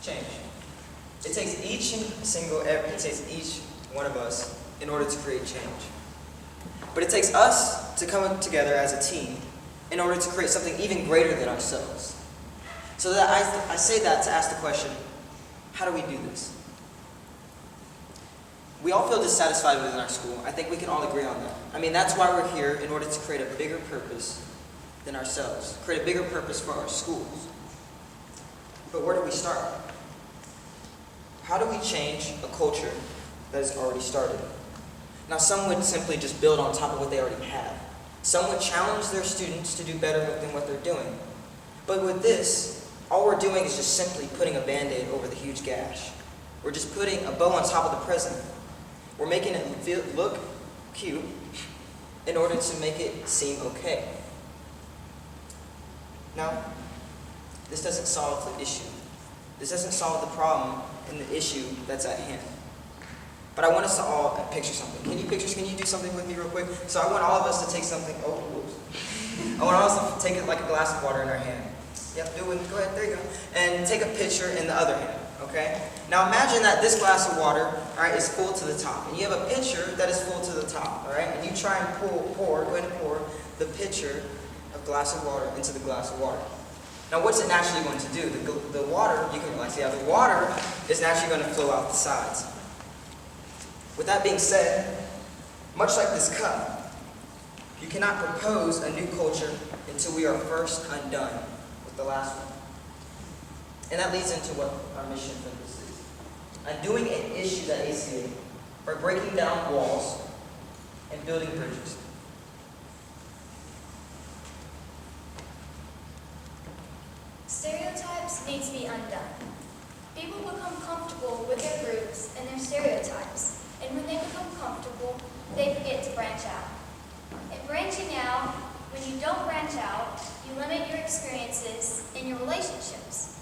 Change. It takes each one of us in order to create change. But it takes us to come together as a team in order to create something even greater than ourselves. So that I say that to ask the question, how do we do this? We all feel dissatisfied within our school. I think we can all agree on that. I mean, that's why we're here, in order to create a bigger purpose than ourselves. Create a bigger purpose for our schools. But where do we start? How do we change a culture that has already started? Now, some would simply just build on top of what they already have. Some would challenge their students to do better than what they're doing. But with this, all we're doing is just simply putting a Band-Aid over the huge gash. We're just putting a bow on top of the present. We're making it look cute in order to make it seem okay. Now, this doesn't solve the issue. This doesn't solve the problem and the issue that's at hand. But I want us to all picture something. Can you do something with me real quick? So I want all of us to take something, I want all of us to take it like a glass of water in our hand. Yep, do it, go ahead, there you go. And take a picture in the other hand, okay? Now imagine that this glass of water, all right, is full to the top. And you have a pitcher that is full to the top, all right? And you try and go ahead and pour the pitcher of glass of water into the glass of water. Now what's it naturally going to do? The water, you can like see how the water is naturally going to flow out the sides. With that being said, much like this cup, you cannot propose a new culture until we are first undone with the last one. And that leads into what our mission for this is. Undoing issues at ACA by breaking down walls and building bridges. Stereotypes need to be undone. People become comfortable with their groups and their stereotypes. And when they become comfortable, they forget to branch out. And branching out, when you don't branch out, you limit your experiences and your relationships.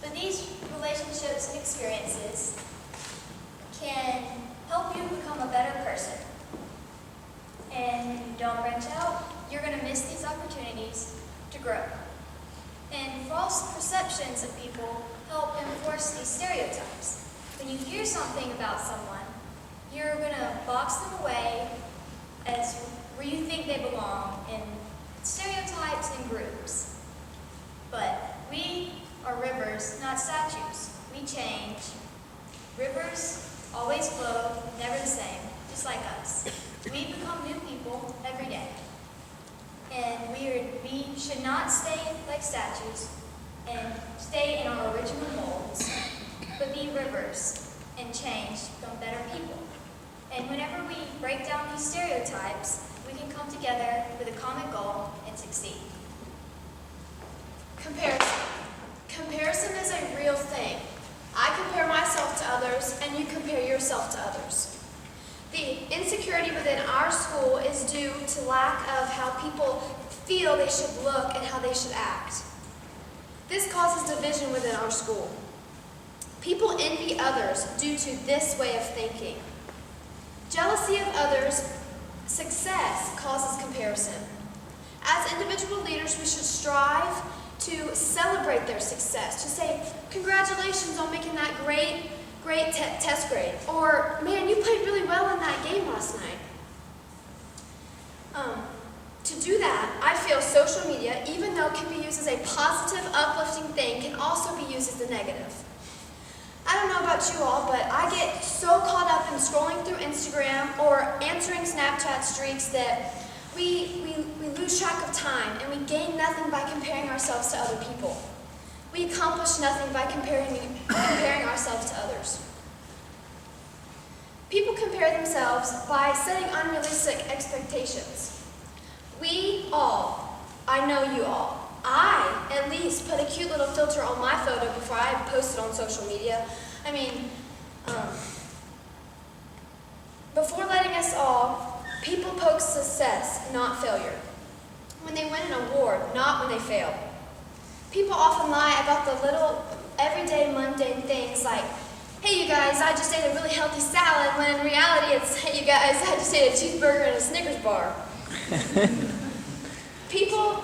But these relationships and experiences can help you become a better person. And when you don't branch out, you're going to miss these opportunities to grow. And false perceptions of people help enforce these stereotypes. When you hear something about someone, you're going to box them away as where you think they belong in stereotypes and groups. But we are rivers, not statues. We change. Rivers always flow, never the same, just like us. We become new people every day. And we should not stay like statues and stay in our original molds, but be rivers and change, become better people. And whenever we break down these stereotypes, we can come together with a common goal and succeed. Comparison. Comparison is a real thing. I compare myself to others, and you compare yourself to others. The insecurity within our school is due to lack of how people feel they should look and how they should act. This causes division within our school. People envy others due to this way of thinking. Jealousy of others' success causes comparison. As individual leaders, we should strive to celebrate their success, to say, congratulations on making that great test grade, or man, you played really well in that game last night. To do that, I feel social media, even though it can be used as a positive, uplifting thing, can also be used as a negative. I don't know about you all, but I get so caught up in scrolling through Instagram or answering Snapchat streaks that we lose track of time, and we gain nothing by comparing ourselves to other people. We accomplish nothing by comparing ourselves to others. People compare themselves by setting unrealistic expectations. We all, I know you all, I at least put a cute little filter on my photo before I post it on social media. I mean, before letting us all, people post success, not failure. When they win an award, not when they fail. People often lie about the little everyday mundane things like, hey you guys, I just ate a really healthy salad, when in reality it's, hey you guys, I just ate a cheeseburger and a Snickers bar. People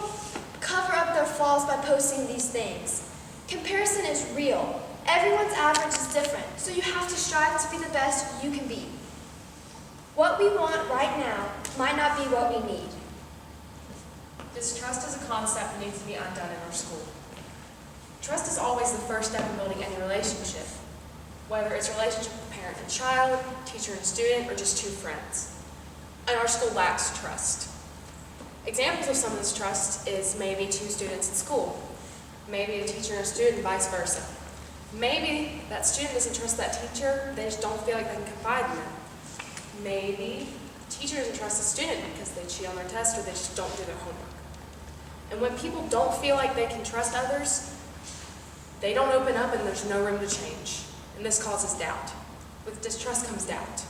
cover up their flaws by posting these things. Comparison is real, Everyone's average is different, so you have to strive to be the best you can be. What we want right now might not be what we need. Distrust is a concept that needs to be undone in our school. Trust is always the first step in building any relationship, whether it's a relationship with parent and child, teacher and student, or just two friends. And our school lacks trust. Examples of some of this trust is maybe two students in school, maybe a teacher and a student, vice versa. Maybe that student doesn't trust that teacher, they just don't feel like they can confide in them. Maybe the teacher doesn't trust the student because they cheat on their test or they just don't do their homework. And when people don't feel like they can trust others, they don't open up and there's no room to change. And this causes doubt. With distrust comes doubt.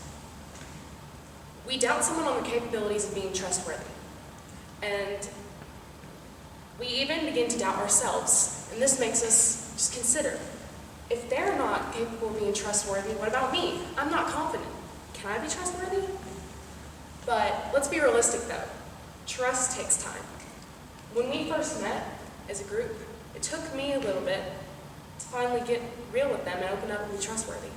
We doubt someone on their capabilities of being trustworthy. And we even begin to doubt ourselves. And this makes us just consider, if they're not capable of being trustworthy, what about me? I'm not confident. Can I be trustworthy? But let's be realistic though. Trust takes time. When we first met as a group, it took me a little bit to finally get real with them and open up and be trustworthy.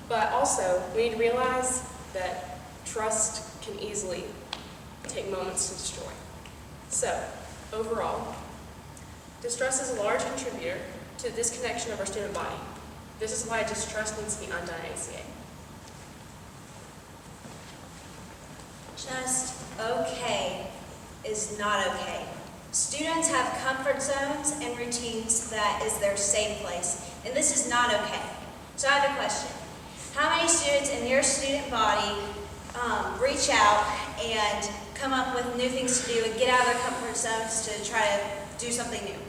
But also, we need to realize that trust can easily take moments to destroy. So, overall, distrust is a large contributor to the disconnection of our student body. This is why distrust needs to be undone at ACA. Just okay is not okay. Students have comfort zones and routines that is their safe place, and this is not okay. So I have a question. How many students in your student body reach out and come up with new things to do and get out of their comfort zones to try to do something new?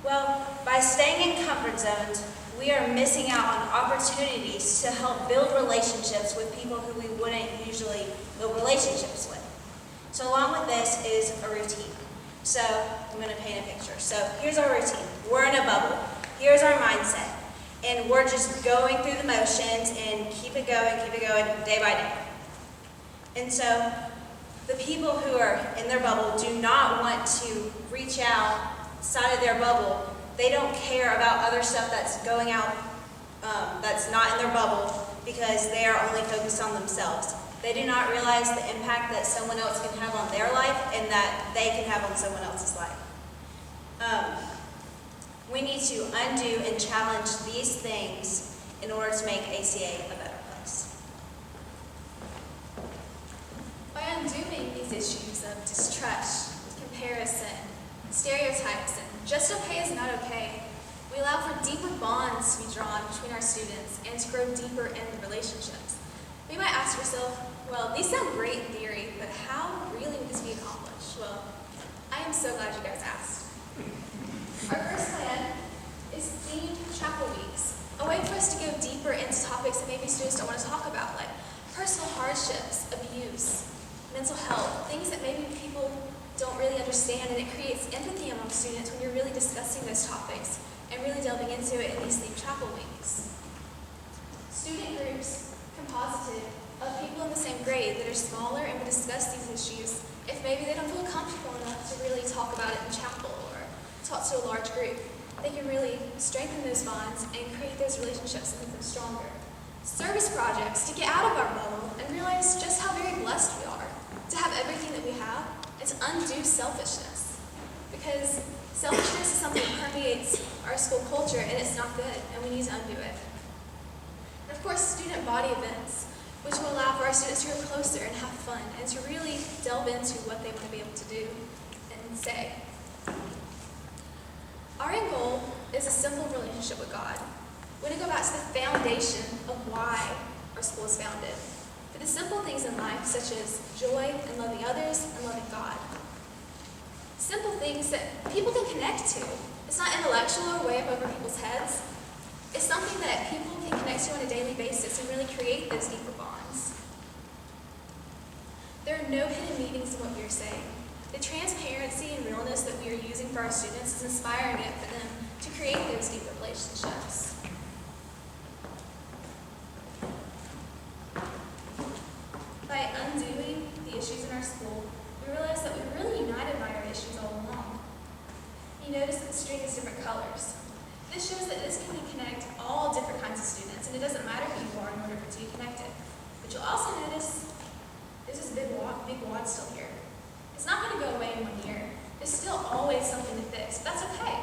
Well, by staying in comfort zones, we are missing out on opportunities to help build relationships with people who we wouldn't usually build relationships with. So along with this is a routine. So I'm going to paint a picture. So here's our routine. We're in a bubble. Here's our mindset. And we're just going through the motions and keep it going day by day. And so the people who are in their bubble do not want to reach outside of their bubble. They don't care about other stuff that's going out that's not in their bubble because they are only focused on themselves. They do not realize the impact that someone else can have on their life and that they can have on someone else's life. We need to undo and challenge these things in order to make ACA a better place. By undoing these issues of distrust, comparison, stereotypes, and just okay is not okay, we allow for deeper bonds to be drawn between our students and to grow deeper in relationships. You might ask yourself, well, these sound great in theory, but how really would this be accomplished? Well, I am so glad you guys asked. Our first plan is themed chapel weeks, a way for us to go deeper into topics that maybe students don't want to talk about, like personal hardships, abuse, mental health, things that maybe people don't really understand, and it creates empathy among students when you're really discussing those topics and really delving into it in these themed chapel weeks. Student groups composited of people in the same grade that are smaller and would discuss these issues if maybe they don't feel comfortable enough to really talk about it in chapel or talk to a large group. They can really strengthen those bonds and create those relationships and make them stronger. Service projects to get out of our bubble and realize just how very blessed we are to have everything that we have and to undo selfishness. Because selfishness is something that permeates our school culture and it's not good and we need to undo it. And of course, student body events, which will allow for our students to grow closer and have fun and to really delve into what they want to be able to do and say. Our end goal is a simple relationship with God. We want to go back to the foundation of why our school is founded. For the simple things in life, such as joy and loving others and loving God. Simple things that people can connect to. It's not intellectual or way up over people's heads. It's something that people can connect to on a daily basis and really create those deeper bonds. There are no hidden meanings in what we are saying. The transparency and realness that we are using for our students is inspiring it for them to create those deeper relationships. By undoing the issues in our school, we realize that we're really united by our issues all along. You notice that the string is different colors. This shows that this can doesn't matter who you are in order to be connected. But you'll also notice there's this big wad still here. It's not going to go away in 1 year. There's still always something to fix. That's okay.